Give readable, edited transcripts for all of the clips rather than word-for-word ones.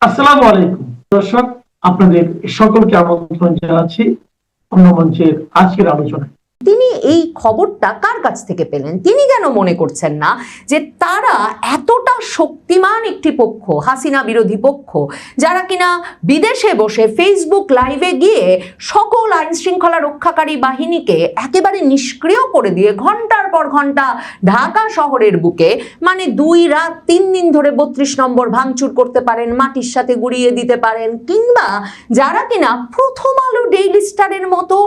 আসসালামু আলাইকুম দর্শক, আপনাদের সকলকে আমন্ত্রণ জানাচ্ছি অন্য মঞ্চের আজকের আলোচনায়। তিনি এই খবরটা কার কাছ থেকে পেলেন? তিনি কেন মনে করছেন না যে তারা এতটা শক্তিমান একটি পক্ষ, হাসিনা বিরোধী পক্ষ, যারা কিনা বিদেশে বসে ফেসবুক লাইভে গিয়ে সকল আইন শৃঙ্খলা রক্ষাকারী বাহিনীকে একেবারে নিষ্ক্রিয় করে দিয়ে ঘন্টার পর ঘন্টা ঢাকা শহরের বুকে মানে 2 রাত 3 দিন ধরে 32 নম্বর ভাঙচুর করতে পারেন, মাটির সাথে গুড়িয়ে দিতে পারেন, কিংবা যারা কিনা প্রথম আলো, ডেইলি স্টারের মতো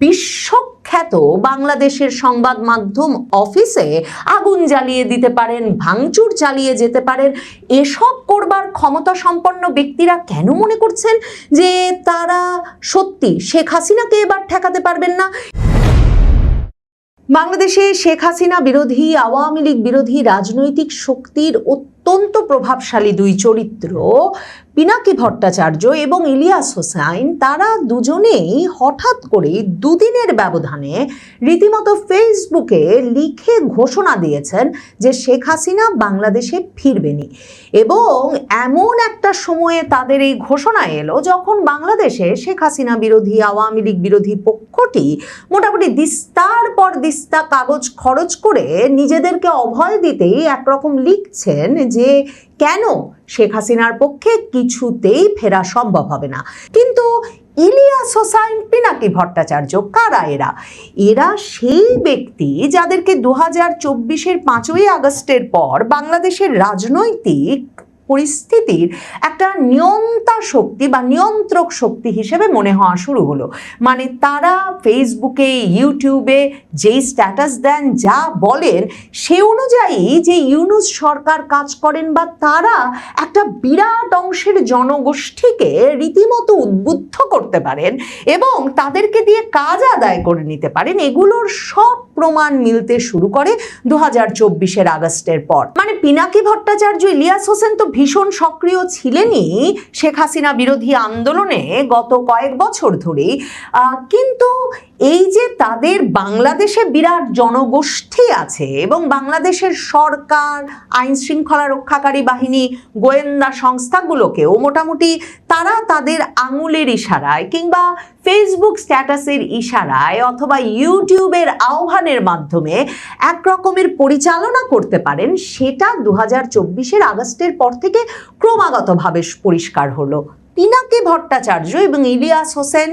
বিশ্বখ্যাত বাংলাদেশের সংবাদ মাধ্যম অফিসে আগুন জ্বালিয়ে দিতে পারেন, ভাঙচুর চালিয়ে যেতে পারেন, এসব করবার ক্ষমতা সম্পন্ন ব্যক্তিরা কেন মনে করছেন যে তারা সত্যি শেখ হাসিনাকে এবার ঠেকাতে পারবেন না? বাংলাদেশে শেখ হাসিনা বিরোধী, আওয়ামী লীগ বিরোধী রাজনৈতিক শক্তির অত্যন্ত প্রভাবশালী 2 চরিত্র পিনাকি ভট্টাচার্য এবং ইলিয়াস হোসাইন, তারা দুজনেই হঠাৎ করে 2 দিনের ব্যবধানে রীতিমতো ফেসবুকে লিখে ঘোষণা দিয়েছেন যে শেখ হাসিনা বাংলাদেশে ফিরবেনি। এবং এমন একটা সময়ে তাদের এই ঘোষণা এলো যখন বাংলাদেশে শেখ হাসিনা বিরোধী, আওয়ামী লীগ বিরোধী পক্ষটি মোটামুটি দিস্তার পর দিস্তা কাগজ খরচ করে নিজেদেরকে অভয় দিতেই একরকম লিখছেন যে কেন শেখ হাসিনার পক্ষে কিছুতেই ফেরা সম্ভব হবে না। কিন্তু ইলিয়াস হোসাইন, পিনাকি ভট্টাচার্য কারা? এরা সেই ব্যক্তি যাদেরকে 2024-এর 5ই আগস্টের পর বাংলাদেশের রাজনৈতিক পরিস্থিতির একটা নিয়ন্তা শক্তি বা নিয়ন্ত্রক শক্তি হিসেবে মনে হওয়া শুরু হলো। মানে তারা ফেসবুকে, ইউটিউবে যেই স্ট্যাটাস দেন, যা বলেন, সে অনুযায়ী যে ইউনূস সরকার কাজ করেন বা তারা একটা বিরাট অংশের জনগোষ্ঠীকে রীতিমতো উদ্বুদ্ধ করতে পারেন এবং তাদেরকে দিয়ে কাজ আদায় করে নিতে পারেন, এগুলোর সব প্রমাণ মিলতে শুরু করে 2024-এর আগস্টের পর। মানে পিনাকি ভট্টাচার্য, ইলিয়াস হোসেন তো ভীষণ সক্রিয় ছিলেনই শেখ হাসিনা বিরোধী আন্দোলনে গত কয়েক বছর ধরেই, কিন্তু এই যে তাদের বাংলাদেশে বিরাট জনগোষ্ঠী আছে এবং বাংলাদেশের সরকার, আইন শৃঙ্খলা রক্ষাকারী বাহিনী, গোয়েন্দা সংস্থাগুলোকেও মোটামুটি তারা তাদের আঙুলের ইশারায় কিংবা ফেসবুক স্ট্যাটাসের ইশারায় অথবা ইউটিউবের আহ্বানের মাধ্যমে একরকমের পরিচালনা করতে পারেন, সেটা 2024-এর আগস্টের পর থেকে ক্রমাগতভাবে পরিষ্কার হলো। পিনাকি ভট্টাচার্য এবং ইলিয়াস হোসেন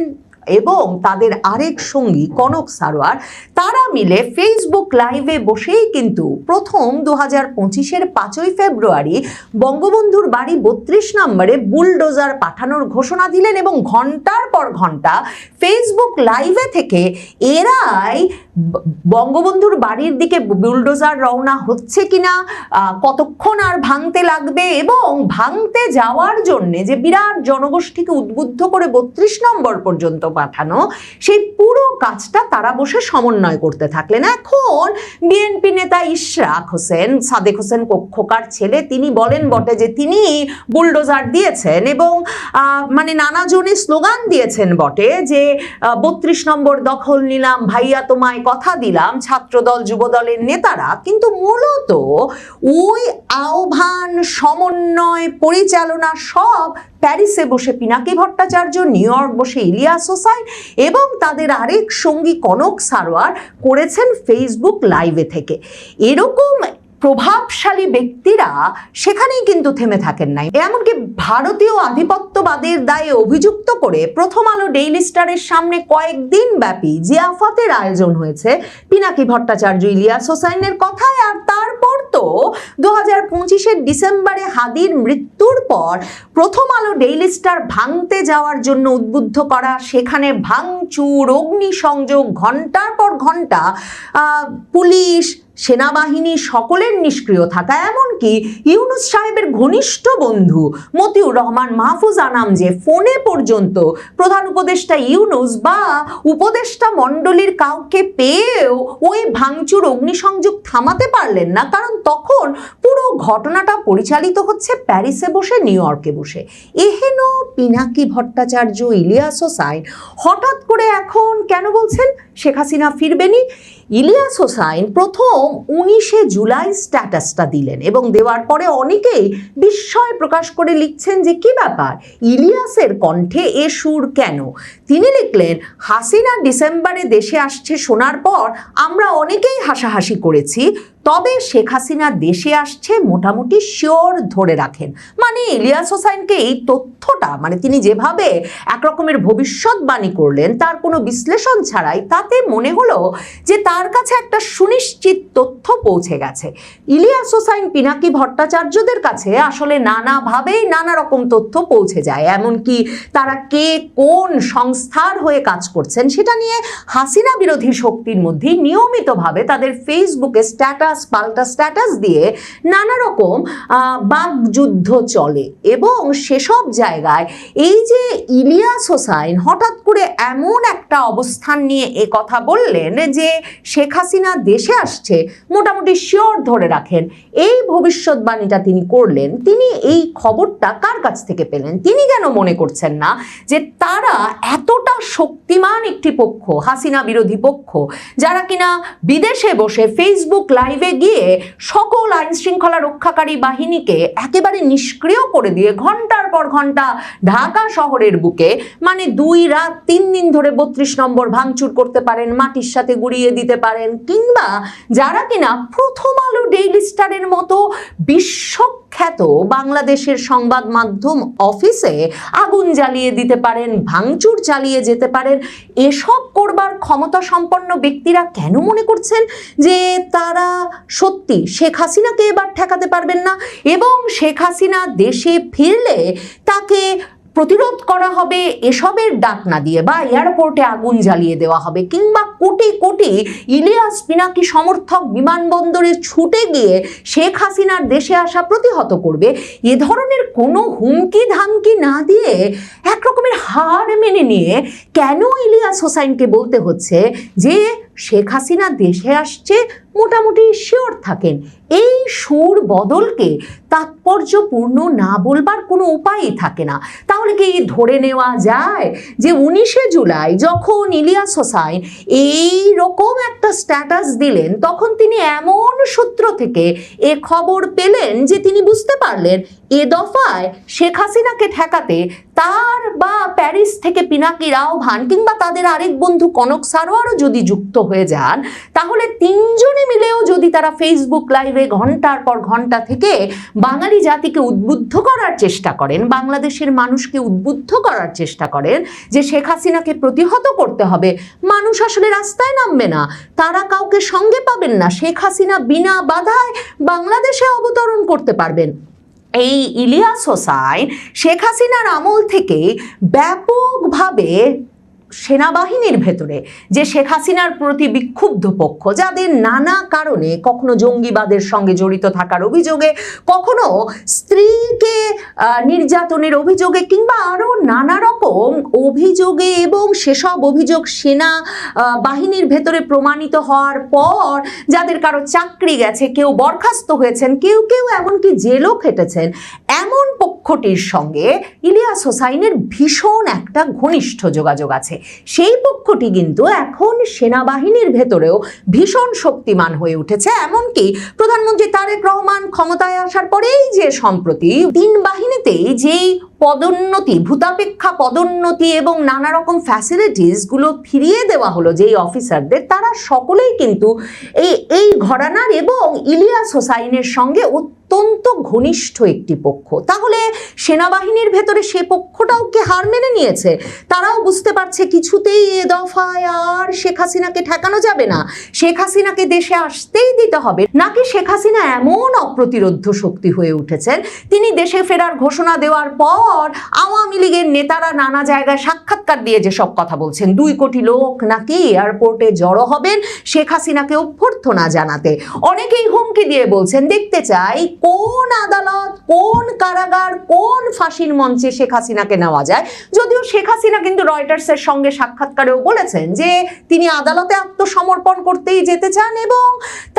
এবং তাদের আরেক সঙ্গী কনক সারোয়ার, তারা মিলে ফেসবুক লাইভে বসেই কিন্তু প্রথম 2025-এর 5ই ফেব্রুয়ারি বঙ্গবন্ধুর বাড়ি 32 নম্বরে বুলডোজার পাঠানোর ঘোষণা দিলেন এবং ঘন্টার পর ঘন্টা ফেসবুক লাইভে থেকে এরাই বঙ্গবন্ধুর বাড়ির দিকে বুলডোজার রওনা হচ্ছে কিনা, কতক্ষণ আর ভাঙতে লাগবে এবং ভাঙতে যাওয়ার জন্যে যে বিরাট জনগোষ্ঠীকে উদ্বুদ্ধ করে 32 নম্বর পর্যন্ত পাঠানো, সেই পুরো কাজটা তারা বসে সমন্বয় করতে থাকলেন। এখন বিএনপি নেতা ইশরাক হোসেন, সাদেক হোসেন খোকার ছেলে, তিনি বলেন বটে যে তিনি বুলডোজার দিয়েছেন এবং মানে নানা জনে স্লোগান দিয়েছেন বটে যে 32 নম্বর দখল নিলাম, ভাইয়া তোমায় কথা দিলাম, ছাত্রদল যুবদলের নেতারা। কিন্তু মূলত ওই আহ্বান, সমন্বয়, পরিচালনা সব প্যারিসে বসে পিনাকি ভট্টাচার্য, নিউ ইয়র্ক বসে ইলিয়াস হোসাইন এবং তাদের আরেক সঙ্গী কনক সারোয়ার করেছেন ফেসবুক লাইভে থেকে। এরকম প্রভাবশালী ব্যক্তিরা সেখানেই কিন্তু থেমে থাকেন নাই। এমনকি ভারতীয় আধিপত্যবাদের দায়ে অভিযুক্ত করে প্রথম আলো, ডেইলি স্টারের সামনে কয়েকদিন ব্যাপী জিয়াফতের আয়োজন হয়েছে পিনাকি ভট্টাচার্য, ইলিয়াস হোসাইনের কথায়। আর তারপর তো 2025-এর ডিসেম্বরে হাদির মৃত্যুর পর প্রথম আলো, ডেইলি স্টার ভাঙতে যাওয়ার জন্য উদ্বুদ্ধ করা, সেখানে ভাঙচুর, অগ্নিসংযোগ, ঘন্টার পর ঘন্টা পুলিশ, সেনাবাহিনী সকলের নিষ্ক্রিয় থাকা, এমনকি ইউনূস সাহেবের ঘনিষ্ঠ বন্ধু মতিউর রহমান মাহফুজ আনাম যে ফোনে পর্যন্ত প্রধান উপদেষ্টা ইউনূস বা উপদেষ্টা মণ্ডলীর কাউকে পেয়েও ওই ভাঙচুর, অগ্নিসংযোগ থামাতে পারলেন না, কারণ তখন পুরো ঘটনাটা পরিচালিত হচ্ছে প্যারিসে বসে, নিউ ইয়র্কে বসে। এহেন পিনাকি ভট্টাচার্য, ইলিয়াস হোসাইন হঠাৎ করে এখন কেন বলছেন শেখ হাসিনা ফিরবেনি? ইলিয়াস হোসাইন প্রথম 19শে জুলাই স্ট্যাটাসটা দিলেন এবং দেওয়ার পরে অনেকেই বিস্ময় প্রকাশ করে লিখছেন যে কি ব্যাপার, ইলিয়াসের কণ্ঠে এ সুর কেন। তিনি লিখলেন, হাসিনা ডিসেম্বরে দেশে আসছে শোনার পর আমরা অনেকেই হাসাহাসি করেছি, তবে শেখ হাসিনা দেশে আসছে মোটামুটি শিওর ধরে রাখেন। মানে ইলিয়াস হোসাইনকে এই তথ্যটা, মানে তিনি যেভাবে একরকমের ভবিষ্যৎবাণী করলেন তার কোনো বিশ্লেষণ ছাড়াই, তাতে মনে হলো যে তার কাছে একটা সুনিশ্চিত তথ্য পৌঁছে গেছে। ইলিয়াস হোসাইন পিনাকি ভট্টাচার্যদের কাছে আসলে নানাভাবেই নানা রকম তথ্য পৌঁছে যায়, এমনকি তারা কে কোন সংস্থার হয়ে কাজ করছেন সেটা নিয়ে হাসিনা বিরোধী শক্তির মধ্যে নিয়মিতভাবে তাদের ফেসবুকে স্ট্যাটাস পাল্টা স্ট্যাটাস দিয়ে নানা রকম বাকযুদ্ধ চলে। এবং সেসব জায়গায় এই যে ইলিয়াস হোসাইন হঠাৎ করে এমন একটা অবস্থান নিয়ে এ কথা বললেন যে শেখ হাসিনা দেশে আসছে মোটামুটি শিওর ধরে রাখেন, এই ভবিষ্যৎবাণীটা তিনি করলেন, তিনি এই খবরটা কার কাছ থেকে পেলেন? তিনি কেন মনে করছেন না যে তারা এতটা শক্তিমান একটি পক্ষ, হাসিনা বিরোধী পক্ষ, যারা কিনা বিদেশে বসে ফেসবুক লাইভে গিয়ে সকল আইন শৃঙ্খলা রক্ষাকারী বাহিনীকে একেবারে নিষ্ক্রিয় করে দিয়ে ঘন্টার পর ঘন্টা ঢাকা শহরের বুকে, মানে 2 রাত 3 দিন ধরে 32 নম্বর ভাঙচুর করতে পারেন, মাটির সাথে গুড়িয়ে দিতে পারেন, কিংবা যারা কিনা প্রথম আলো, ডেইলি স্টারের মতো বিশ্বখ্যাত বাংলাদেশের সংবাদ মাধ্যম অফিসে আগুন জ্বালিয়ে দিতে পারেন, ভাঙচুর চালিয়ে যেতে পারেন, এসব করবার ক্ষমতা সম্পন্ন ব্যক্তিরা কেন মনে করছেন যে তারা সত্যি শেখ হাসিনাকে এবার ঠেকাতে পারবেন না এবং শেখ হাসিনা দেশে ফিরলে তাকে প্রতিরোধ করা হবে এসবের ডাক না দিয়ে, বা এয়ারপোর্টে আগুন জ্বালিয়ে দেওয়া হবে, কিংবা কোটি কোটি ইলিয়াস পিনাকি সমর্থক বিমানবন্দরে ছুটে গিয়ে শেখ হাসিনার দেশে আসা প্রতিহত করবে, এ ধরনের কোনো হুমকি ধামকি না দিয়ে একরকমের হার মেনে নিয়ে কেন ইলিয়াস হোসাইনকে বলতে হচ্ছে যে শেখ হাসিনা দেশে আসছে মোটামুটি শিওর থাকেন? এই সুর বদলকে তাৎপর্যপূর্ণ না বলবার কোনো উপায়ই থাকে না। তাহলে কি ধরে নেওয়া যায় যে 19শে জুলাই যখন ইলিয়াস হোসাইন এই রকম একটা স্ট্যাটাস দিলেন, তখন তিনি এমন সূত্র থেকে এ খবর পেলেন যে তিনি বুঝতে পারলেন এ দফায় শেখ হাসিনাকে ঠেকাতে তার বা প্যারিস থেকে পিনাকির আহ্বান, কিংবা তাদের আরেক বন্ধু কনক সারোয়ারও যদি যুক্ত হয়ে যান, তাহলে 3 জনে মিলেও যদি তারা ফেসবুক লাইভে ঘন্টার পর ঘন্টা থেকে বাঙালি জাতিকে উদ্বুদ্ধ করার চেষ্টা করেন, বাংলাদেশের মানুষকে উদ্বুদ্ধ করার চেষ্টা করেন যে শেখ হাসিনাকে প্রতিহত করতে হবে, মানুষ আসলে রাস্তায় নামবে না, তারা কাউকে সঙ্গে পাবেন না, শেখ হাসিনা বিনা বাধায় বাংলাদেশে অবতরণ করতে পারবেন। এই ইলিয়াস হোসাইন শেখ হাসিনার আমল থেকে ব্যাপকভাবে সেনাবাহিনীর ভেতরে যে শেখ হাসিনার প্রতি বিক্ষুব্ধ পক্ষ, যাদের নানা কারণে কখনো জঙ্গিবাদের সঙ্গে জড়িত থাকার অভিযোগে, কখনো স্ত্রীকে নির্যাতনের অভিযোগে, কিংবা আরো নানা রকম অভিযোগে, এবং সেসব অভিযোগ সেনা বাহিনীর ভেতরে প্রমাণিত হওয়ার পর যাদের কারো চাকরি গেছে, কেউ বরখাস্ত হয়েছেন, কেউ কেউ এমনকি জেলও খেটেছেন, এমন পক্ষটির সঙ্গে ইলিয়াস হোসাইনের ভীষণ একটা ঘনিষ্ঠ যোগাযোগ আছে। সেই পক্ষটি কিন্তু এখন সেনাবাহিনীর ভেতরেও ভীষণ শক্তিমান হয়ে উঠেছে। এমনকি প্রধানমন্ত্রী তারেক রহমান ক্ষমতায় আসার পরেই যে সম্প্রতি 3 বাহিনীতেই যেই পদোন্নতি, ভূতাপেক্ষা পদোন্নতি এবং নানা রকম ফ্যাসিলিটিস গুলো ফিরিয়ে দেওয়া হলো যেই অফিসারদের, তারা সকলেই কিন্তু এই ঘরানার এবং ইলিয়াস হোসাইনের সঙ্গে অত্যন্ত ঘনিষ্ঠ একটি পক্ষ। তাহলে সেনাবাহিনীর ভেতরে সে পক্ষটাও কে হার মেনে নিয়েছে? তারাও বুঝতে পারছে কিছুতেই এ দফায় আর শেখ হাসিনাকে ঠেকানো যাবে না, শেখ হাসিনাকে দেশে আসতেই দিতে হবে। নাকি শেখ হাসিনা এমন অপ্রতিরোধ্য শক্তি হয়ে উঠেছেন, তিনি দেশে ফেরার ঘোষণা দেওয়ার পর আওয়ামী লীগের নেতারা নানা জায়গায় সাক্ষাৎকার দিয়ে যেসব কথা বলছেন, 2 কোটি লোক নাকি এয়ারপোর্টে জড়ো হবেন শেখ হাসিনাকে অভ্যর্থনা জানাতে, অনেকেই হুমকি দিয়ে বলছেন দেখতে চাই কোন আদালত, কোন কারাগার, কোন ফাঁসির মঞ্চে শেখ হাসিনাকে নেওয়া যায়। যদিও শেখ হাসিনা কিন্তু রয়টার্সের সঙ্গে সাক্ষাৎকারেও বলেছেন যে তিনি আদালতে আত্মসমর্পণ করতেই যেতে চান এবং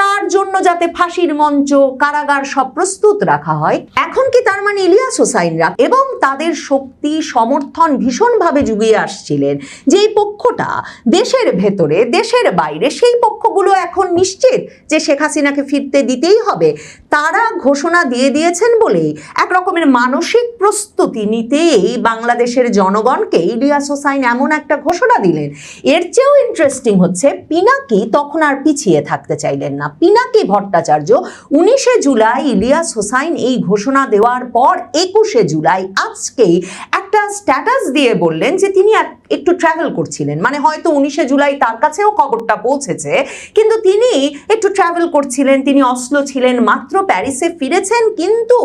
তার জন্য যাতে ফাঁসির মঞ্চ, কারাগার সব প্রস্তুত রাখা হয়। এখন কি তার মানে ইলিয়াস হোসাইনরা এবং তাদের শক্তি সমর্থন ভীষণভাবে জুগিয়ে আসছিলেন যেই পক্ষটা দেশের ভেতরে দেশের বাইরে, সেই পক্ষগুলো এখন নিশ্চিত যে শেখ হাসিনাকে ফিরতে দিতেই হবে, তারা ঘোষণা দিয়ে দিয়েছেন বলেই এক রকমের মানসিক প্রস্তুতি নিতেই বাংলাদেশের জনগণকে ইলিয়াস হোসাইন এমন একটা ঘোষণা দিলেন। এর চেয়েও ইন্টারেস্টিং হচ্ছে পিনাকি তখন আর পিছিয়ে থাকতে চাইলেন না। পিনাকি ভট্টাচার্য 19শে জুলাই ইলিয়াস হোসাইন এই ঘোষণা দেওয়ার পর 21শে জুলাই আজকেই একটা স্ট্যাটাস দিয়ে বললেন যে তিনি একটু ট্রাভেল করছিলেন, মানে হয়তো 19শে জুলাই তার কাছেও খবরটা পৌঁছেছে, কিন্তু তিনি একটু ট্রাভেল করছিলেন, তিনি অসলো ছিলেন, মাত্র প্যারিসে ফিরেছেন, কিন্তু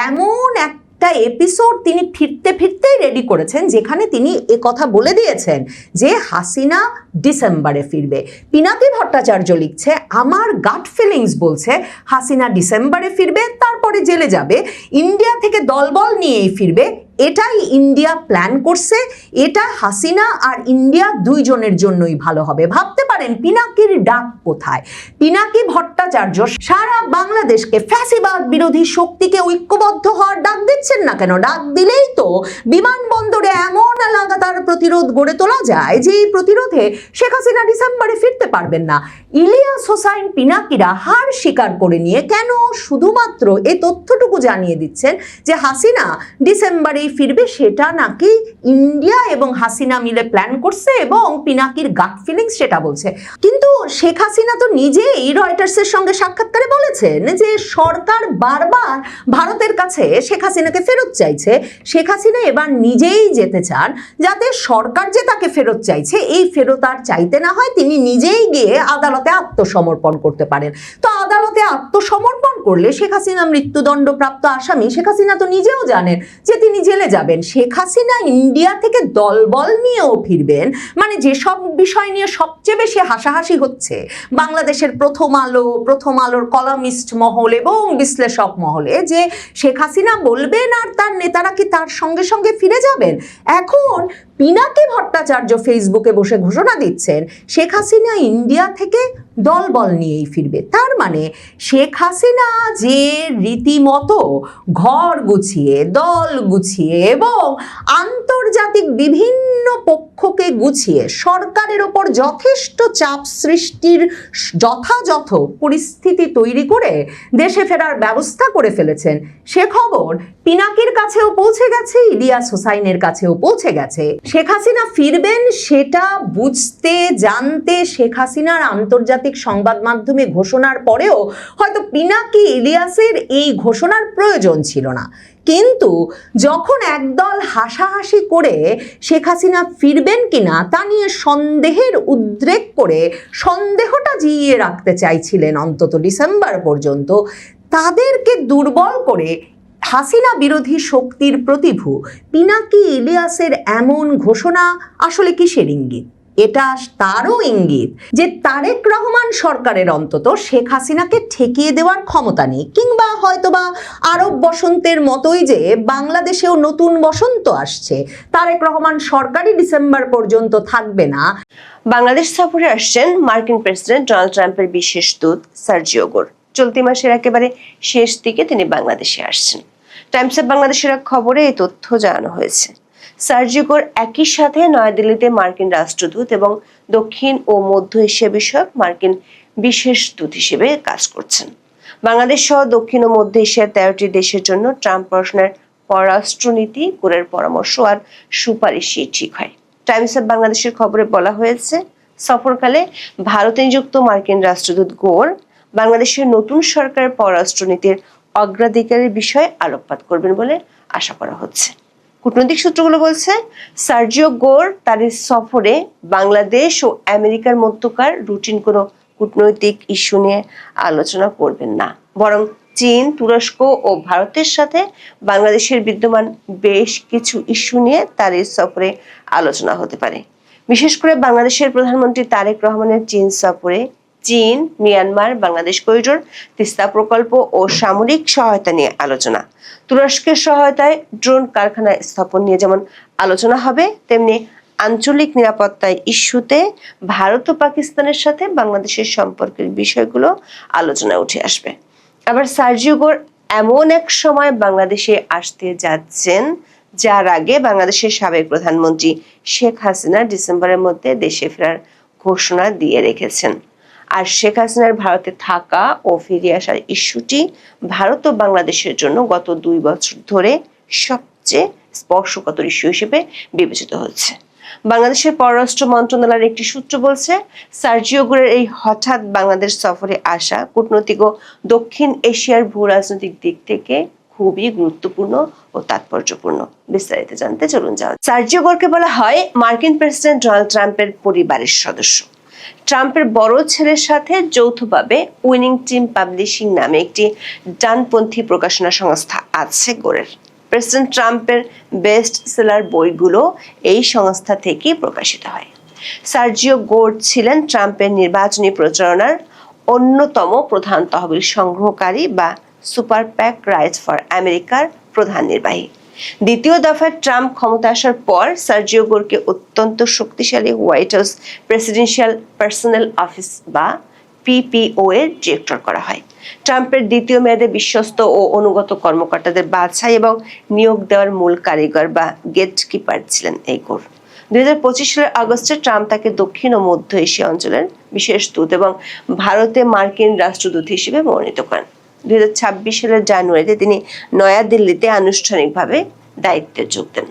এমন একটা এপিসোড তিনি ফিরতে ফিরতেই রেডি করেছেন যেখানে তিনি কথা বলে দিয়েছেন যে হাসিনা ডিসেম্বরে ফিরবে। পিনাকি ভট্টাচার্য লিখছে, আমার গাট ফিলিংস বলছে হাসিনা ডিসেম্বরে ফিরবে, তারপরে জেলে যাবে, ইন্ডিয়া থেকে দলবল নিয়েই ফিরবে, এটাই ইন্ডিয়া প্ল্যান করছে, এটা হাসিনা আর ইন্ডিয়া দুইজনের জন্যই ভালো হবে। ভাবতে পারেন পিনাকির ডাক কোথায়। পিনাকি ভট্টাচার্য সারা বাংলাদেশকে ফ্যাসিবাদ বিরোধী শক্তিকে ঐক্যবদ্ধ হওয়ার ডাক দিচ্ছেন না কেন? ডাক দিলেই তো বিমানবন্দরে এমন লাগাতার প্রতিরোধ গড়ে তোলা যায় যে এই প্রতিরোধে শেখ হাসিনা ডিসেম্বরে ফিরতে পারবেন না। ইলিয়াস হোসাইন পিনাকিরা হার স্বীকার করে নিয়ে কেন শুধুমাত্র এই তথ্যটুকু জানিয়ে দিচ্ছেন যে হাসিনা ডিসেম্বরেই ফিরবে, সেটা নাকি ইন্ডিয়া এবং হাসিনা মিলে প্ল্যান করছে এবং পিনাকির গাট ফিলিংস সেটা বলছে। কিন্তু শেখ হাসিনা তো নিজেই রয়টার্সের সঙ্গে সাক্ষাৎকারে বলেছেন যে সরকার বারবার ভারতের কাছে শেখ হাসিনাকে ফেরত চাইছে, শেখ হাসিনা এবার নিজেই যেতে চান যাতে সরকার যে তাকে ফেরত চাইছে এই ফেরত আর চাইতে না হয়, তিনি নিজেই গিয়ে আদালতে আত্মসমর্পণ করতে পারেন। তো আদালতে আত্মসমর্পণ করলে শেখ হাসিনা মৃত্যুদণ্ডপ্রাপ্ত আসামি, শেখ হাসিনা তো নিজেও জানেন যে তিনি জেলে যাবেন। শেখ হাসিনা ইন্ডিয়া থেকে দলবল নিয়েও ফিরবেন, মানে যেসব বিষয় নিয়ে সবচেয়ে বেশি হাসাহাসি হচ্ছে বাংলাদেশের প্রথম আলোর কলামিস্ট মহল এবং বিশ্লেষক মহলে, যে শেখ হাসিনা বলবেন আর তার নেতারা কি তার সঙ্গে সঙ্গে ফিরে যাবেন। এখন পিনাকি ভট্টাচার্য ফেসবুকে বসে ঘোষণা দিচ্ছেন শেখ হাসিনা ইন্ডিয়া থেকে দলবল নিয়েই ফিরবে। তার মানে শেখ হাসিনা যে রীতিমতো ঘর গুছিয়ে, দল গুছিয়ে এবং আন্তর্জাতিক বিভিন্ন পক্ষকে গুছিয়ে সরকারের ওপর যথেষ্ট চাপ সৃষ্টির যথাযথ পরিস্থিতি তৈরি করে দেশে ফেরার ব্যবস্থা করে ফেলেছেন, সে খবর পিনাকির কাছেও পৌঁছে গেছে, ইলিয়াস হোসাইনের কাছেও পৌঁছে গেছে। শেখ হাসিনা ফিরবেন সেটা বুঝতে জানতে শেখ হাসিনার আন্তর্জাতিক সংবাদ মাধ্যমে ঘোষণার পরেও হয়তো পিনাকি ইলিয়াসের এই ঘোষণার প্রয়োজন ছিল না। কিন্তু যখন একদল হাসাহাসি করে শেখ হাসিনা ফিরবেন কিনা তা নিয়ে সন্দেহের উদ্রেক করে সন্দেহটা জিইয়ে রাখতে চাইছিলেন অন্তত ডিসেম্বর পর্যন্ত, তাদেরকে দুর্বল করে হাসিনা বিরোধী শক্তির প্রতিভূ পিনাকি ইলিয়াসের এমন ঘোষণা আসলে কিসের ইঙ্গিত? এটা তারও ইঙ্গিত যে তারেক রহমান সরকারের অন্তত শেখ হাসিনাকে ঠেকিয়ে দেওয়ার ক্ষমতা নেই, কিংবা হয়তোবা আরব বসন্তের মতোই যে বাংলাদেশেও নতুন বসন্ত আসছে, তারেক রহমান সরকারই ডিসেম্বর পর্যন্ত থাকবে না। বাংলাদেশ সফরে আসছেন মার্কিন প্রেসিডেন্ট ডোনাল্ড ট্রাম্পের বিশেষ দূত সার্জিও গোর। চলতি মাসের একেবারে শেষ দিকে তিনি বাংলাদেশে আসছেন। টাইমস অফ বাংলাদেশের এক খবরে এই তথ্য জানানো হয়েছে। সার্জিও গোর একই সাথে নয়াদিল্লিতে মার্কিন রাষ্ট্রদূত এবং দক্ষিণ ও মধ্য এশিয়া বিষয়ক মার্কিন বিশেষ দূত হিসেবে কাজ করছেন। বাংলাদেশ সহ দক্ষিণ ও মধ্য এশিয়ার 13টি দেশের জন্য ট্রাম্প প্রশাসনের পররাষ্ট্রনীতি গোরের পরামর্শ আর সুপারিশই ঠিক হয়। টাইমস অফ বাংলাদেশের খবরে বলা হয়েছে, সফরকালে ভারতে নিযুক্ত মার্কিন রাষ্ট্রদূত গোর বাংলাদেশের নতুন সরকারের পররাষ্ট্রনীতির অগ্রাধিকারের বিষয়ে আলোকপাত করবেন বলে আশা করা হচ্ছে। কূটনৈতিক সূত্রগুলো বলছে, সার্জিও গোর তার সফরে বাংলাদেশ ও আমেরিকার মধ্যকার রুটিন কোনো কূটনৈতিক ইস্যু নিয়ে আলোচনা করবেন না, বরং চীন, তুরস্ক ও ভারতের সাথে বাংলাদেশের বিদ্যমান বেশ কিছু ইস্যু নিয়ে তার এই সফরে আলোচনা হতে পারে। বিশেষ করে বাংলাদেশের প্রধানমন্ত্রী তারেক রহমানের চীন সফরে চীন, মিয়ানমার, বাংলাদেশ করিডোর, তিস্তা প্রকল্প ও সামরিক সহায়তা নিয়ে আলোচনা। তুরস্কের সহায়তায় ড্রোন কারখানা স্থাপন নিয়ে যেমন আলোচনা হবে, তেমনি আঞ্চলিক নিরাপত্তায় ইস্যুতে ভারত ও পাকিস্তানের সাথে বাংলাদেশের সম্পর্কের বিষয়গুলো আলোচনায় উঠে আসবে। আবার সার্জিও গোর এমন এক সময় বাংলাদেশে আসতে যাচ্ছেন যার আগে বাংলাদেশের সাবেক প্রধানমন্ত্রী শেখ হাসিনা ডিসেম্বরের মধ্যে দেশে ফেরার ঘোষণা দিয়ে রেখেছেন। আর শেখ হাসিনার ভারতে থাকা ও ফিরে আসার ইস্যুটি ভারত ও বাংলাদেশের জন্য গত 2 বছর ধরে সবচেয়ে স্পর্শকাতর ইস্যু হিসেবে বিবেচিত হচ্ছে। বাংলাদেশের পররাষ্ট্র মন্ত্রণালয়ের একটি সূত্র বলছে, সার্জিও গোরের এই হঠাৎ বাংলাদেশ সফরে আসা কূটনৈতিক ও দক্ষিণ এশিয়ার ভূ রাজনৈতিক দিক থেকে খুবই গুরুত্বপূর্ণ ও তাৎপর্যপূর্ণ। বিস্তারিত জানতে চলুন যাওয়া। সার্জিও গোরকে বলা হয় মার্কিন প্রেসিডেন্ট ডোনাল্ড ট্রাম্পের পরিবারের সদস্য। ট্রাম্পের বড় ছেলের সাথে যৌথভাবে উইনিং টিম পাবলিশিং নামে একটি ডানপন্থী প্রকাশনা সংস্থা আছে গোরের। প্রেসিডেন্ট ট্রাম্পের বেস্ট সেলার বইগুলো এই সংস্থা থেকেই প্রকাশিত হয়। সার্জিও গোর ছিলেন ট্রাম্পের নির্বাচনী প্রচারণার অন্যতম প্রধান তহবিল সংগ্রহকারী বা সুপার প্যাক রাইটস ফর আমেরিকার প্রধান নির্বাহী। দ্বিতীয় দফায় ট্রাম্প ক্ষমতা আসার পর সার্জিও গোরকে অত্যন্ত শক্তিশালী white house presidential personnel office বা পিপিও এর ডিরেক্টর করা হয়। ট্রাম্পের দ্বিতীয় মেয়াদে বিশ্বস্ত ও অনুগত কর্মকর্তাদের বাছাই এবং নিয়োগ দেওয়ার মূল কারিগর বা গেটকিপার ছিলেন এই গোর। 2025 সালের আগস্টে ট্রাম্প তাকে দক্ষিণ ও মধ্য এশিয়া অঞ্চলের বিশেষ দূত এবং ভারতে মার্কিন রাষ্ট্রদূত হিসেবে মনোনীত করেন। 2026 সালের জানুয়ারিতে তিনি নয়াদিল্লিতে আনুষ্ঠানিকভাবে দায়িত্বে যোগ দেন।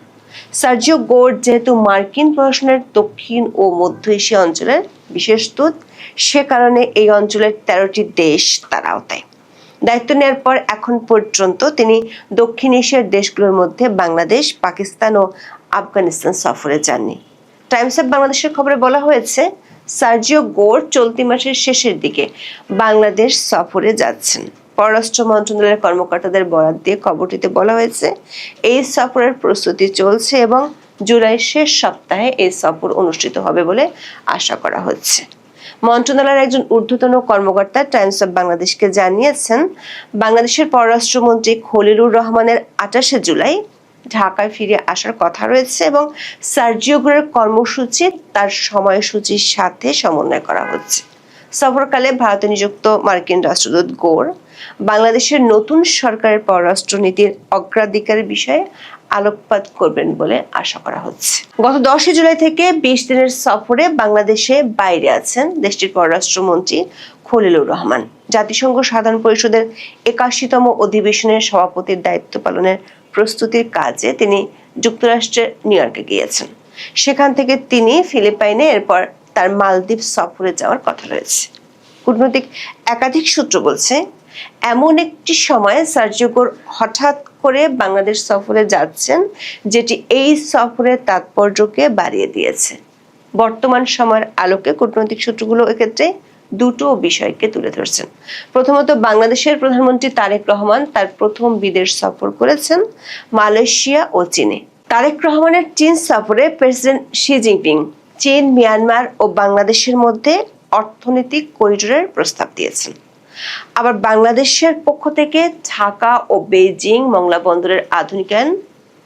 সার্জিও গোর যেহেতু মার্কিন প্রশাসনের দক্ষিণ ও মধ্য এশিয়া অঞ্চলের বিশেষ দূত, সে কারণে এই অঞ্চলের 13টি দেশ তার আওতায়। দায়িত্ব নেওয়ার পর এখন পর্যন্ত তিনি দক্ষিণ এশিয়ার দেশগুলোর মধ্যে বাংলাদেশ, পাকিস্তান ও আফগানিস্তান সফরে যাননি। টাইমস অফ বাংলাদেশের খবরে বলা হয়েছে, সার্জিও গোর চলতি মাসের শেষের দিকে বাংলাদেশ সফরে যাচ্ছেন। পররাষ্ট্র মন্ত্রণালয়ের কর্মকর্তাদের বরাত দিয়ে খবরটিতে বলা হয়েছে, এই সফরের প্রস্তুতি চলছে এবং জুলাইয়ের শেষ সপ্তাহে এই সফর অনুষ্ঠিত হবে বলে আশা করা হচ্ছে। মন্ত্রণালয়ের একজন ঊর্ধ্বতন কর্মকর্তা টাইমস অফ বাংলাদেশকে জানিয়েছেন, বাংলাদেশের পররাষ্ট্রমন্ত্রী খলিলুর রহমানের 28শে জুলাই ঢাকায় ফিরে আসার কথা রয়েছে এবং সার্জিও গোরের কর্মসূচি তার সময়সূচির সাথে সমন্বয় করা হচ্ছে। সফরকালে ভারতে নিযুক্ত মার্কিন রাষ্ট্রদূত গোর বাংলাদেশের নতুন সরকারের পররাষ্ট্র নীতির অগ্রাধিকারের বিষয়ে আলোকপাত করবেন বলে আশা করা হচ্ছে। গত 10 জুলাই থেকে 20 দিনের সফরে বাংলাদেশে বাইরে আছেন দেশটির পররাষ্ট্রমন্ত্রী খলিলুর রহমান। জাতিসংঘ সাধারণ পরিষদের 81তম অধিবেশনের সভাপতির দায়িত্ব পালনের প্রস্তুতির কাজে তিনি যুক্তরাষ্ট্রের নিউ ইয়র্কে গিয়েছেন। সেখান থেকে তিনি ফিলিপাইনে, এরপর তার মালদ্বীপ সফরে যাওয়ার কথা রয়েছে। কূটনৈতিক একাধিক সূত্র বলছে, এমন একটি সময়ে সার্জিও গোর হঠাৎ করে বাংলাদেশ সফরে যাচ্ছেন যেটি এই সফরের তাৎপর্যকে বাড়িয়ে দিয়েছে। বর্তমান সময়ের আলোকে কূটনৈতিক সূত্রগুলো এক্ষেত্রে দুটো বিষয়কে তুলে ধরছেন। প্রথমত, বাংলাদেশের প্রধানমন্ত্রী তারেক রহমান তার প্রথম বিদেশ সফর করেছেন মালয়েশিয়া ও চীনে। তারেক রহমানের চীন সফরে প্রেসিডেন্ট শি জিনপিং চীন, মিয়ানমার ও বাংলাদেশের মধ্যে অর্থনৈতিক করিডোরের প্রস্তাব দিয়েছেন। আবার বাংলাদেশের পক্ষ থেকে ঢাকা ও বেইজিং মংলা বন্দরের আধুনিকায়ন,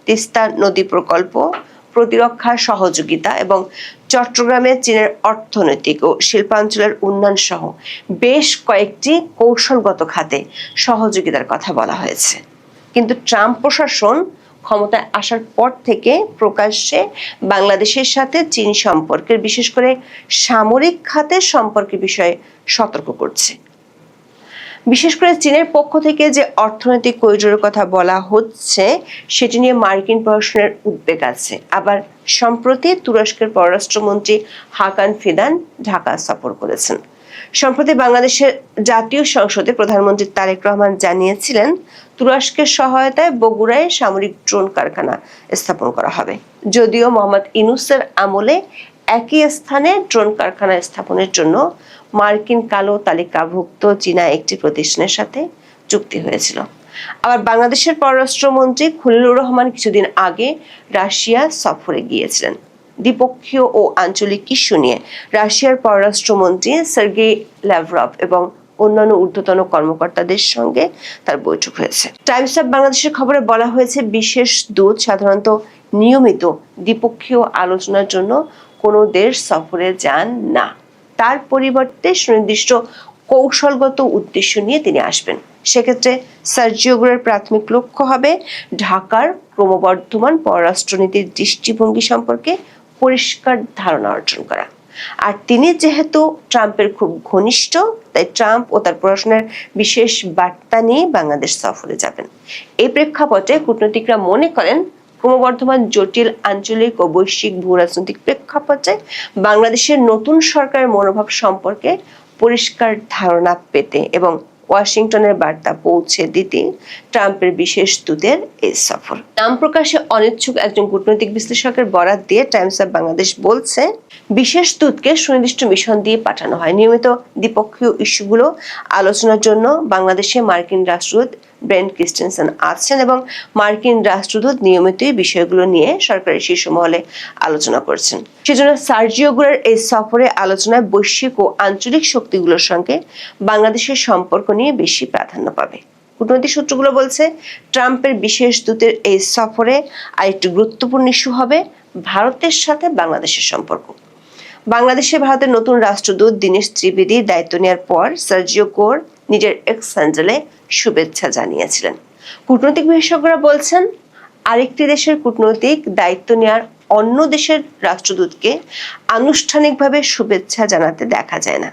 তিস্তা নদী প্রকল্প, প্রতিরক্ষা সহযোগিতা এবং চট্টগ্রামে চীনের অর্থনৈতিক ও শিল্পাঞ্চলের উন্নয়ন সহ বেশ কয়েকটি কৌশলগত খাতে সহযোগিতার কথা বলা হয়েছে। কিন্তু ট্রাম্প প্রশাসন ক্ষমতায় আসার পর থেকে প্রকাশ্যে বাংলাদেশের সাথে চীন সম্পর্কের, বিশেষ করে সামরিক খাতের সম্পর্কের বিষয়ে সতর্ক করছে। বিশেষ করে চীনের পক্ষ থেকে যে অর্থনৈতিক করিডোরের কথা বলা হচ্ছে সেটি নিয়ে মার্কিন প্রশাসনের উদ্বেগ আছে। আবার সম্প্রতি তুরস্কের পররাষ্ট্রমন্ত্রী হাকান ফিদান ঢাকা সফর করেছেন। সম্প্রতি বাংলাদেশের জাতীয় সংসদে প্রধানমন্ত্রী তারেক রহমান জানিয়েছিলেন, তুরস্কের সহায়তায় বগুড়ায় সামরিক ড্রোন কারখানা স্থাপন করা হবে। যদিও মোহাম্মদ ইউনূসের আমলে একই স্থানে ড্রোন কারখানা স্থাপনের জন্য মার্কিন কালো তালিকাভুক্ত চীনা একটি প্রতিষ্ঠানের সাথে চুক্তি হয়েছিল। আবার বাংলাদেশের পররাষ্ট্রমন্ত্রী খলিলুর রহমান কিছুদিন আগে রাশিয়া সফরে গিয়েছিলেন। দ্বিপক্ষীয় ও আঞ্চলিক ইস্যু নিয়ে রাশিয়ার পররাষ্ট্রমন্ত্রী সার্গেই ল্যাভরভ এবং অন্যান্য ঊর্ধ্বতন কর্মকর্তাদের সঙ্গে তার বৈঠক হয়েছে। টাইমস অফ বাংলাদেশের খবরে বলা হয়েছে, বিশেষ দূত সাধারণত নিয়মিত দ্বিপক্ষীয় আলোচনার জন্য কোনো দেশ সফরে যান না। তার পরিবর্তে সুনির্দিষ্ট কৌশলগত উদ্দেশ্য নিয়ে তিনি আসবেন। সেক্ষেত্রে সার্জিও গোরের প্রাথমিক লক্ষ্য হবে ঢাকার ক্রমবর্ধমান পররাষ্ট্রনীতির দৃষ্টিভঙ্গি সম্পর্কে পরিষ্কার ধারণা অর্জন করা। আর তিনি যেহেতু ট্রাম্পের খুব ঘনিষ্ঠ, তাই ট্রাম্প ও তার প্রশাসনের বিশেষ বার্তা নিয়ে বাংলাদেশ সফরে যাবেন। এই প্রেক্ষাপটে কূটনীতিকরা মনে করেন, ক্রমবর্ধমান জটিল আঞ্চলিক ও বৈশ্বিক ভূরাজনৈতিক প্রেক্ষাপটে বাংলাদেশের নতুন সরকারের মনোভাব সম্পর্কে পরিষ্কার ধারণা পেতে এবং ওয়াশিংটনের বার্তা পৌঁছে দিতে ট্রাম্পের বিশেষ দূতের এই সফর। নাম প্রকাশে অনিচ্ছুক একজন কূটনৈতিক বিশ্লেষকের বরাত দিয়ে টাইমস অফ বাংলাদেশ বলছে, বিশেষ দূতকে সুনির্দিষ্ট মিশন দিয়ে পাঠানো হয়। নিয়মিত দ্বিপক্ষীয় ইস্যুগুলো আলোচনার জন্য বাংলাদেশে মার্কিন রাষ্ট্রদূত ব্রেন্ট ক্রিস্টেনসেন আছেন এবং মার্কিন রাষ্ট্রদূত নিয়মিতই বিষয়গুলো নিয়ে সরকারের শীর্ষ মহলে আলোচনা করছেন। সেজন্য সার্জিও গোরের এই সফরে আলোচনায় বৈশ্বিক ও আঞ্চলিক শক্তিগুলোর সঙ্গে বাংলাদেশের সম্পর্ক নিয়ে বেশি প্রাধান্য পাবে। কূটনৈতিক সূত্রগুলো বলছে, ট্রাম্পের বিশেষ দূতের এই সফরে আরেকটি গুরুত্বপূর্ণ ইস্যু হবে ভারতের সাথে বাংলাদেশের সম্পর্ক। বাংলাদেশে ভারতের নতুন রাষ্ট্রদূত দীনেশ ত্রিবেদী দায়িত্ব নেওয়ার পর সার্জিও গোর নিজের এক্স হ্যান্ডেলে শুভেচ্ছা জানিয়েছিলেন। কূটনৈতিক বিশেষজ্ঞরা বলছেন, আরেকটি দেশের কূটনৈতিক দায়িত্ব নেওয়ার অন্য দেশের রাষ্ট্রদূতকে আনুষ্ঠানিকভাবে শুভেচ্ছা জানাতে দেখা যায় না।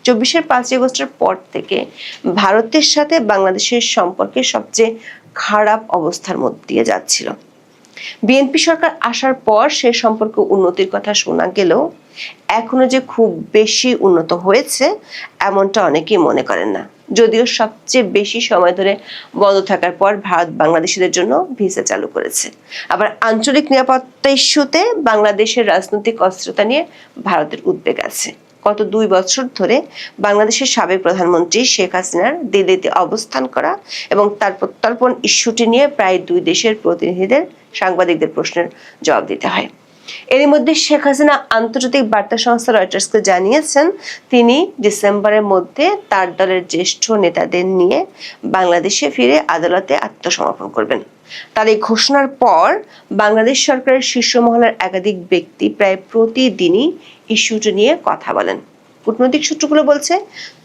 24-এর 5 আগস্টের পর থেকে ভারতের সাথে বাংলাদেশের সম্পর্কে সবচেয়ে খারাপ অবস্থার মধ্যে দিয়ে যাচ্ছিল। বিএনপি সরকার আসার পর সে সম্পর্কে উন্নতির কথা শোনা গেলেও এখনো যে খুব বেশি উন্নত হয়েছে এমনটা অনেকেই মনে করেন না। যদিও সবচেয়ে বেশি সময় ধরে বন্ধ থাকার পর ভারত বাংলাদেশিদের জন্য ভিসা চালু করেছে। আবার আঞ্চলিক নিরাপত্তা ইস্যুতে বাংলাদেশের রাজনৈতিক অস্থিরতা নিয়ে ভারতের উদ্বেগ আছে। গত 2 বছর ধরে বাংলাদেশের সাবেক প্রধানমন্ত্রী শেখ হাসিনার দিল্লিতে অবস্থান করা এবং তার প্রত্যর্পণ ইস্যুটি নিয়ে প্রায় 2 দেশের প্রতিনিধিদের সাংবাদিকদের প্রশ্নের জবাব দিতে হয়। এরই মধ্যে শেখ হাসিনা আন্তর্জাতিক বার্তা সংস্থা রয়টার্সকে জানিয়েছেন, তিনি ডিসেম্বরের মধ্যে তার দলের জ্যেষ্ঠ নেতাদের নিয়ে বাংলাদেশে ফিরে আদালতে আত্মসমর্পণ করবেন। তার এই ঘোষণার পর বাংলাদেশ সরকারের শীর্ষ মহলের একাধিক ব্যক্তি প্রায় প্রতিদিনই ইস্যুটি নিয়ে কথা বলেন। কূটনৈতিক সূত্রগুলো বলছে,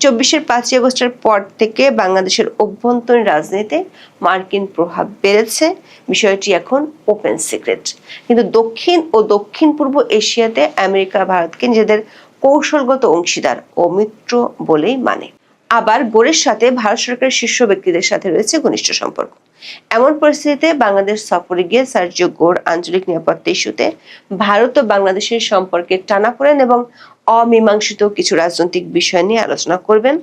24-এর 5 আগস্টের পর থেকে বাংলাদেশের অভ্যন্তরীণ রাজনীতিতে মার্কিন প্রভাব বেড়েছে। বিষয়টি এখন ওপেন সিক্রেট। কিন্তু দক্ষিণ ও দক্ষিণ পূর্ব এশিয়াতে আমেরিকা ভারতকে নিজেদের কৌশলগত অংশীদার ও মিত্র বলেই মানে। আবার গোরের সাথে ভারত সরকারের শীর্ষ ব্যক্তিদের সাথে রয়েছে ঘনিষ্ঠ সম্পর্ক। এমন পরিস্থিতিতে বাংলাদেশ সফরে গিয়ে সার্জিও গোর আঞ্চলিক নিরাপত্তা ইস্যুতে ভারত ও বাংলাদেশের সম্পর্কে টানাপোড়েন এবং অমীমাংসিত কিছু রাজনৈতিক বিষয় নিয়ে আলোচনা করবেন।